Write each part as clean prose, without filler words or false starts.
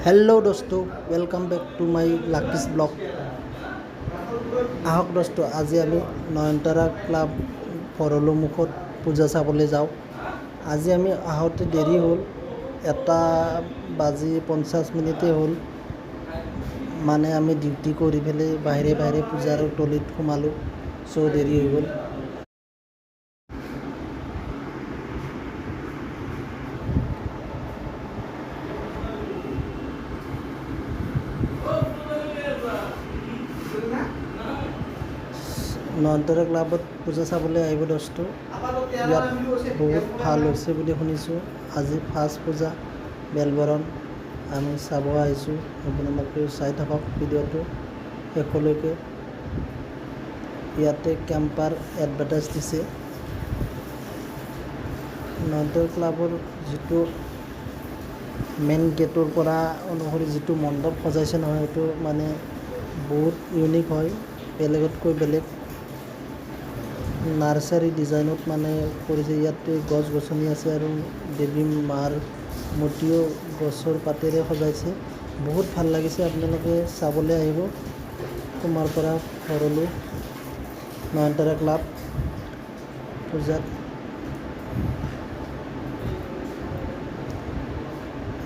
Hello' দোস্তো, welcome back to my লাকিছ blog. আহক দোস্তো, আজি আমি নয়নতাৰা ক্লাব ভৰলুমুখত পূজা চাবলৈ যাওঁ। আজি আমি আহোঁতে দেৰি হ'ল, 1:50 হ'ল। মানে আমি ডিউটি কৰি পেলাই বাহিৰে বাহিৰে পূজাৰ তলিত সোমালোঁ, চ' দেৰি হৈ গ'ল। নয়নতাৰা ক্লাবত পূজা চাবলৈ আহিব দোস্তো। ইয়াত বহুত ভাল হৈছে বুলি শুনিছোঁ। আজি ফাৰ্ষ্ট পূজা বেলবৰণ আমি চাব আহিছোঁ। আপোনালোকে চাই থাকক ভিডিঅ'টো শেষলৈকে। ইয়াতে কেম্পাৰ এডভাৰটাইজ দিছে। নয়নতাৰা ক্লাবৰ যিটো মেইন গেটৰ পৰা অনুসৰি যিটো মণ্ডপ সজাইছে নহয়, সেইটো মানে বহুত ইউনিক হয়, বেলেগতকৈ বেলেগ। নাৰ্চাৰী ডিজাইনত মানে কৰিছে। ইয়াতে গছ গছনি আছে আৰু দেৱী মাৰ মূৰ্তিও গছৰ পাতেৰে সজাইছে। বহুত ভাল লাগিছে, আপোনালোকে চাবলৈ আহিব। তোমাৰ পৰা ভৰলু নয়নতাৰা ক্লাব পূজাত।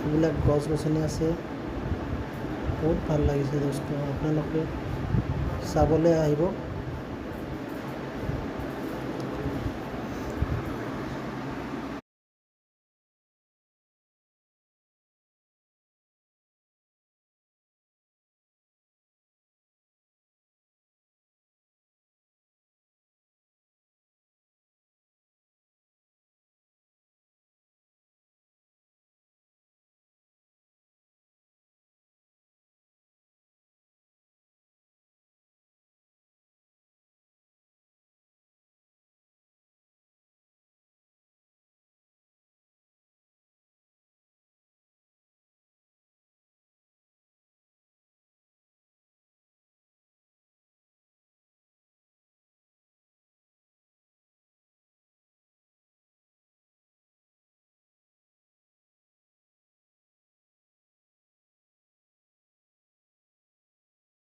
এইবিলাক গছ গছনি আছে, বহুত ভাল লাগিছে দোস্তো, আপোনালোকে চাবলৈ আহিব।